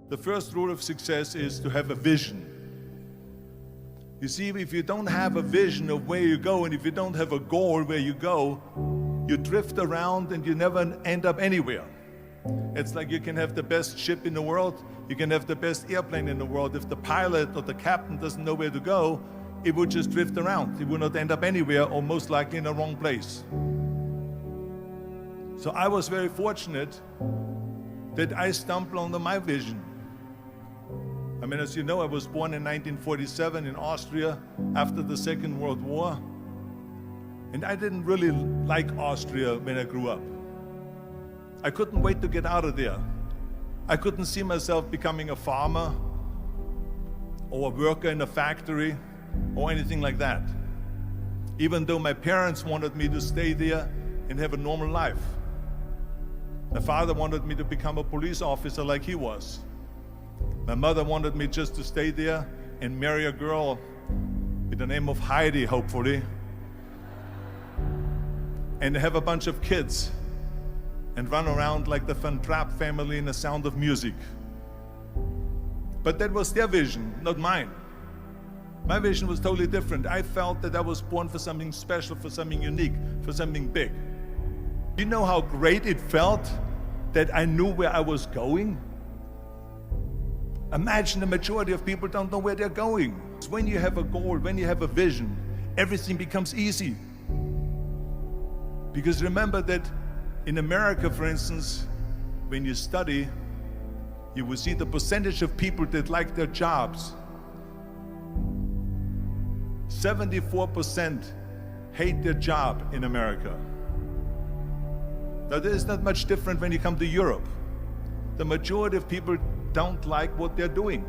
The first rule of success is to have a vision. You see, if you don't have a vision of where you go, and if you don't have a goal where you go, you drift around and you never end up anywhere. It's like you can have the best ship in the world, you can have the best airplane in the world. If the pilot or the captain doesn't know where to go, it would just drift around. It would not end up anywhere, or most likely in the wrong place. So I was very fortunate that I stumbled onto my vision. I mean, as you know, I was born in 1947 in Austria after the Second World War. And I didn't really like Austria when I grew up. I couldn't wait to get out of there. I couldn't see myself becoming a farmer or a worker in a factory or anything like that, even though my parents wanted me to stay there and have a normal life. My father wanted me to become a police officer like he was. My mother wanted me just to stay there and marry a girl with the name of Heidi, hopefully, and have a bunch of kids and run around like the Van Trapp family in The Sound of Music. But that was their vision, not mine. My vision was totally different. I felt that I was born for something special, for something unique, for something big. You know how great it felt that I knew where I was going? Imagine the majority of people don't know where they're going. When you have a goal, when you have a vision, everything becomes easy. Because remember that in America, for instance, when you study, you will see the percentage of people that like their jobs. 74% hate their job in America. Now, there is not much different when you come to Europe. The majority of people don't like what they're doing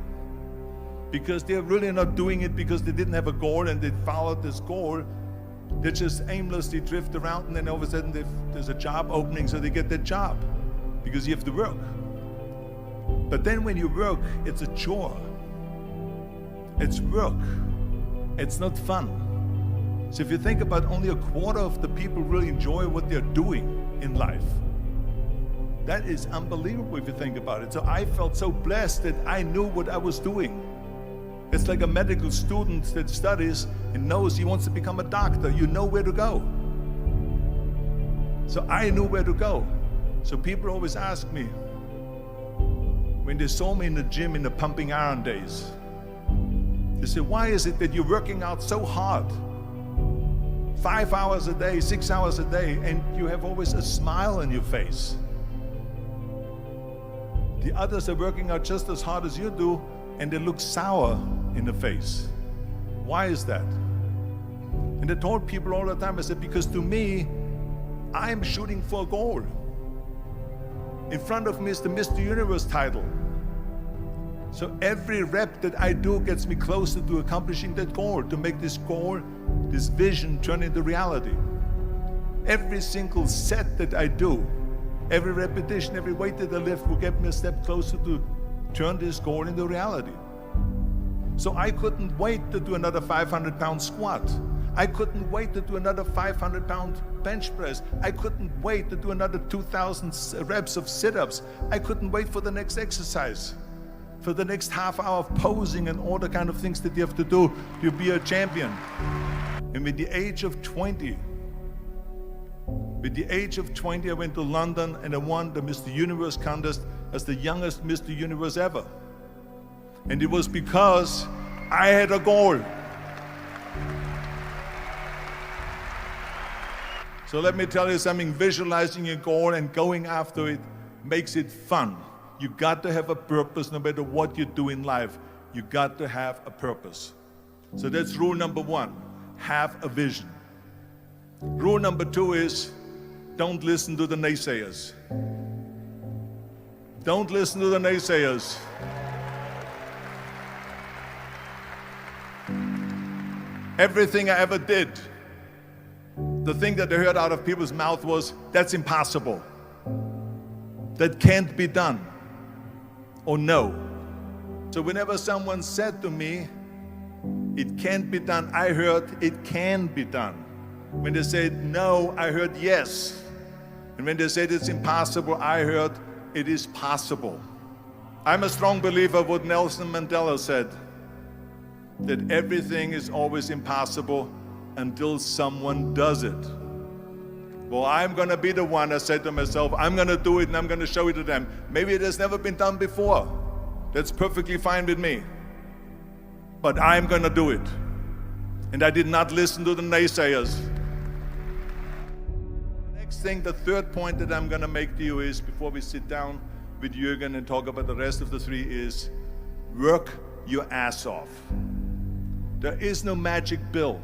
because they're really not doing it because they didn't have a goal and they followed this goal. They just aimlessly drift around, and then all of a sudden there's a job opening, so they get that job because you have to work. But then when you work, it's a chore. It's work. It's not fun. So if you think about, only a quarter of the people really enjoy what they're doing in life. That is unbelievable if you think about it. So I felt so blessed that I knew what I was doing. It's like a medical student that studies and knows he wants to become a doctor. You know where to go. So I knew where to go. So people always ask me, when they saw me in the gym in the pumping iron days, they say, why is it that you're working out so hard? 5 hours a day, 6 hours a day, and you have always a smile on your face. The others are working out just as hard as you do, and they look sour in the face. Why is that? And I told people all the time, I said, because to me, I'm shooting for a goal. In front of me is the Mr. Universe title. So every rep that I do gets me closer to accomplishing that goal, to make this goal, this vision turn into reality. Every single set that I do, every repetition, every weight that I lift will get me a step closer to turn this goal into reality. So I couldn't wait to do another 500-pound squat. I couldn't wait to do another 500-pound bench press. I couldn't wait to do another 2,000 reps of sit-ups. I couldn't wait for the next exercise, for the next half hour of posing and all the kind of things that you have to do to be a champion. And with the age of 20, I went to London and I won the Mr. Universe contest as the youngest Mr. Universe ever. And it was because I had a goal. So let me tell you something, visualizing a goal and going after it makes it fun. You got to have a purpose no matter what you do in life. You got to have a purpose. So that's rule number one, have a vision. Rule number two is, don't listen to the naysayers. Don't listen to the naysayers. Everything I ever did, the thing that I heard out of people's mouth was, that's impossible. That can't be done. Or no. So whenever someone said to me, it can't be done, I heard, it can be done. When they said no, I heard yes. And when they said it's impossible, I heard, it is possible. I'm a strong believer of what Nelson Mandela said, that everything is always impossible until someone does it. Well, I'm going to be the one, I said to myself, I'm going to do it and I'm going to show it to them. Maybe it has never been done before. That's perfectly fine with me. But I'm going to do it. And I did not listen to the naysayers. The next thing, the third point that I'm going to make to you is, before we sit down with Jürgen and talk about the rest of the three, is work your ass off. There is no magic pill.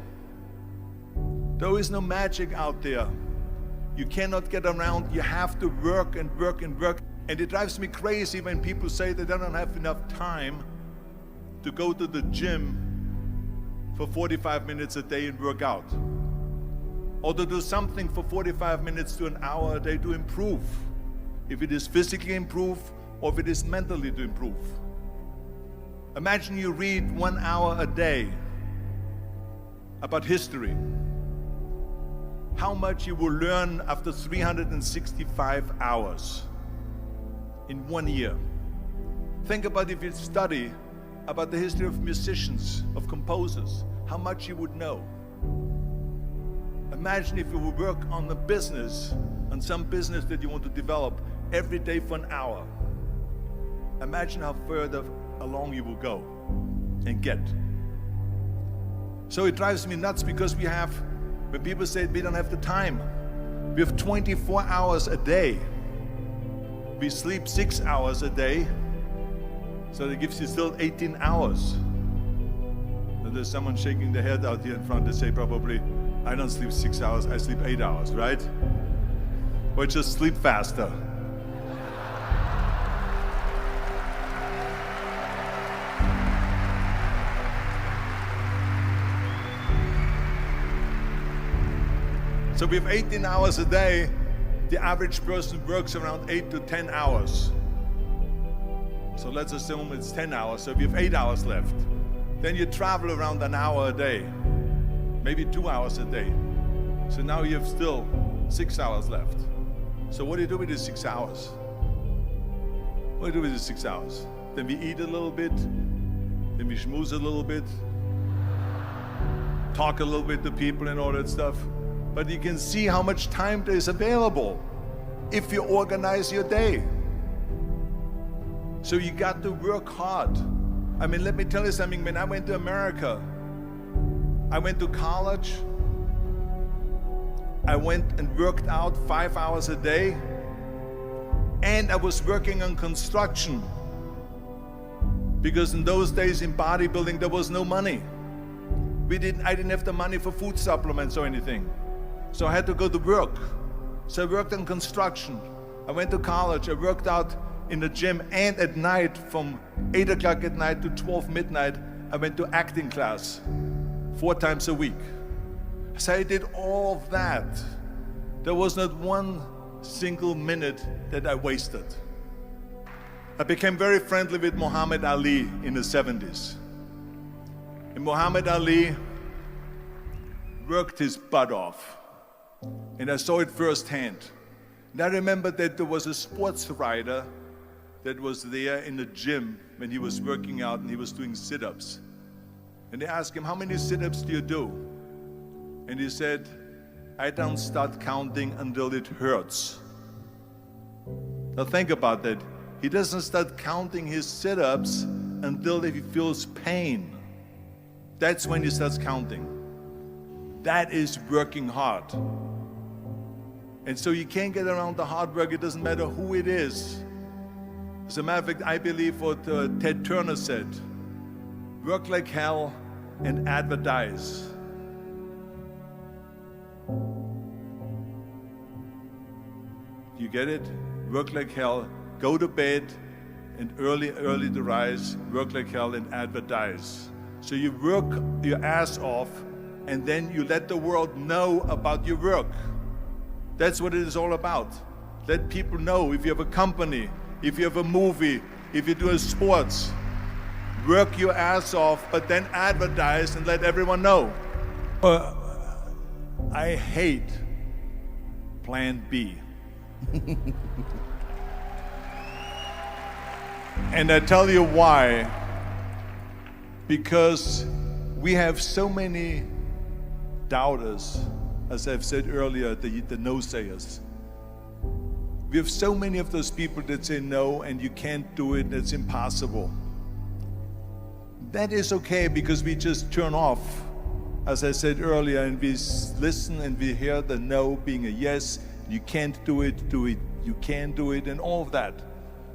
There is no magic out there. You cannot get around. You have to work and work and work. And it drives me crazy when people say that they don't have enough time to go to the gym for 45 minutes a day and work out. Or to do something for 45 minutes to an hour a day to improve. If it is physically improve or if it is mentally to improve. Imagine you read 1 hour a day about history. How much you will learn after 365 hours in 1 year. Think about if you study about the history of musicians, of composers, how much you would know. Imagine if you would work on a business, on some business that you want to develop every day for an hour. Imagine how further along you will go and get. So it drives me nuts because when people say we don't have the time, we have 24 hours a day. We sleep 6 hours a day, so that gives you still 18 hours. So there's someone shaking their head out here in front. They say probably, I don't sleep 6 hours, I sleep 8 hours, right? Or just sleep faster. So we have 18 hours a day. The average person works around 8 to 10 hours. So let's assume it's 10 hours, so we have 8 hours left. Then you travel around an hour a day, maybe 2 hours a day. So now you have still 6 hours left. So what do you do with these 6 hours? What do you do with these 6 hours? Then we eat a little bit, then we schmooze a little bit, talk a little bit to people and all that stuff. But you can see how much time there is available if you organize your day. So you got to work hard. I mean, let me tell you something. When I went to America, I went to college. I went and worked out 5 hours a day. And I was working on construction. Because in those days in bodybuilding, there was no money. I didn't have the money for food supplements or anything. So I had to go to work. So I worked on construction. I went to college. I worked out in the gym, and at night from 8 o'clock at night to 12 midnight, I went to acting class 4 times a week. So I did all of that. There was not one single minute that I wasted. I became very friendly with Muhammad Ali in the 70s. And Muhammad Ali worked his butt off. And I saw it firsthand. And I remember that there was a sports writer that was there in the gym when he was working out and he was doing sit-ups. And they asked him, how many sit-ups do you do? And he said, I don't start counting until it hurts. Now think about that. He doesn't start counting his sit-ups until he feels pain. That's when he starts counting. That is working hard. And so you can't get around the hard work. It doesn't matter who it is. As a matter of fact, I believe what Ted Turner said, work like hell and advertise. You get it? Work like hell, go to bed, and early to rise, work like hell and advertise. So you work your ass off, and then you let the world know about your work. That's what it is all about. Let people know. If you have a company, if you have a movie, if you do a sports, work your ass off, but then advertise and let everyone know. I hate Plan B. And I tell you why. Because we have so many doubters, as I've said earlier, the no-sayers. We have so many of those people that say no, and you can't do it, it's impossible. That is okay, because we just turn off, as I said earlier, and we listen and we hear the no being a yes. You can't do it, you can do it, and all of that.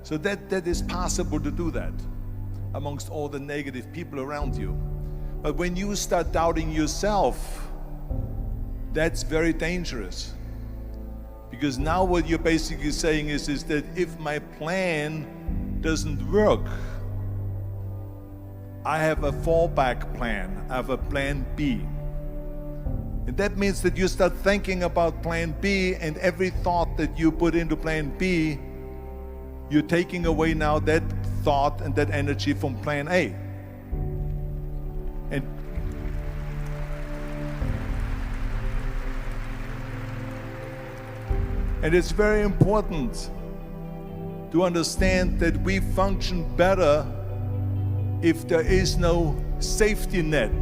So that is possible to do that amongst all the negative people around you. But when you start doubting yourself, that's very dangerous. Because now what you're basically saying is that if my plan doesn't work, I have a fallback plan, I have a plan B. And that means that you start thinking about plan B, and every thought that you put into plan B, you're taking away now that thought and that energy from plan A. And it's very important to understand that we function better if there is no safety net,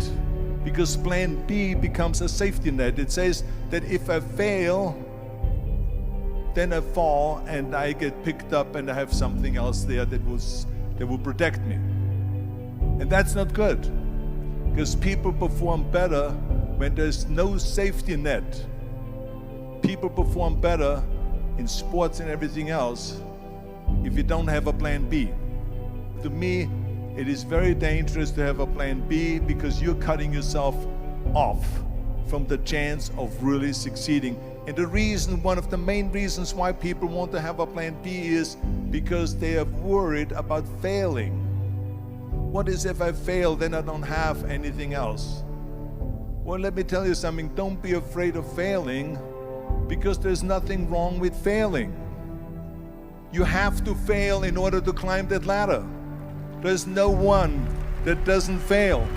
because plan B becomes a safety net. It says that if I fail, then I fall and I get picked up and I have something else there that will protect me. And that's not good, because people perform better when there's no safety net. People perform better in sports and everything else if you don't have a plan B. To me, it is very dangerous to have a plan B, because you're cutting yourself off from the chance of really succeeding. And the reason, one of the main reasons why people want to have a plan B is because they are worried about failing. What is if I fail, then I don't have anything else? Well, let me tell you something. Don't be afraid of failing, because there's nothing wrong with failing. You have to fail in order to climb that ladder. There's no one that doesn't fail.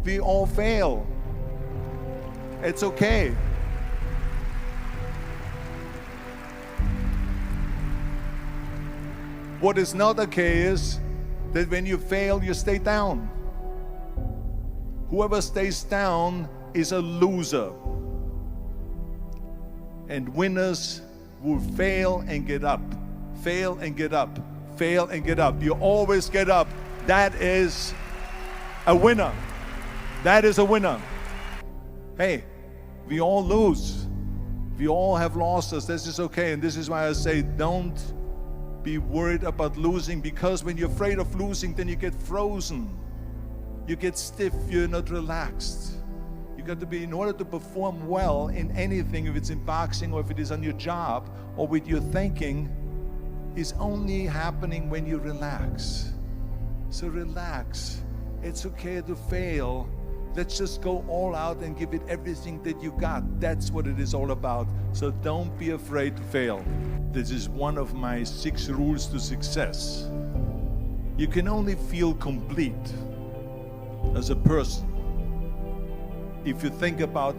We all fail. It's okay. What is not okay is that when you fail, you stay down. Whoever stays down is a loser. And winners will fail and get up, fail and get up, fail and get up. You always get up. That is a winner. That is a winner. Hey, we all lose. We all have losses. This is okay. And this is why I say don't be worried about losing, because when you're afraid of losing, then you get frozen. You get stiff. You're not relaxed. You got to be, in order to perform well in anything, if it's in boxing or if it is on your job or with your thinking, is only happening when you relax. So relax. It's okay to fail. Let's just go all out and give it everything that you got. That's what it is all about. So don't be afraid to fail. This is one of my 6 rules to success. You can only feel complete as a person if you think about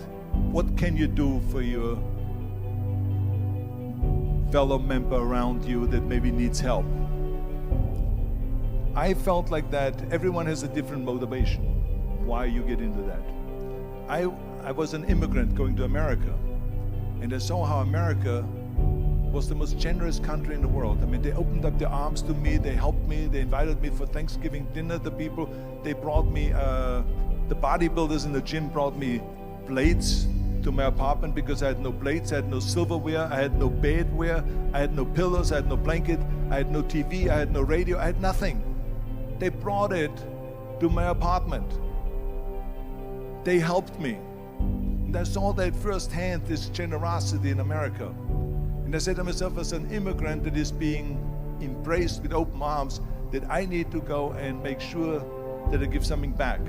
what can you do for your fellow member around you that maybe needs help. I felt like that. Everyone has a different motivation why you get into that. I was an immigrant going to America, and I saw how America was the most generous country in the world. I mean, they opened up their arms to me, they helped me, they invited me for Thanksgiving dinner. The people, they brought me, the bodybuilders in the gym brought me plates to my apartment because I had no plates, I had no silverware, I had no bedware, I had no pillows, I had no blanket, I had no TV, I had no radio, I had nothing. They brought it to my apartment. They helped me. And I saw that firsthand, this generosity in America. And I said to myself, as an immigrant that is being embraced with open arms, that I need to go and make sure that I give something back.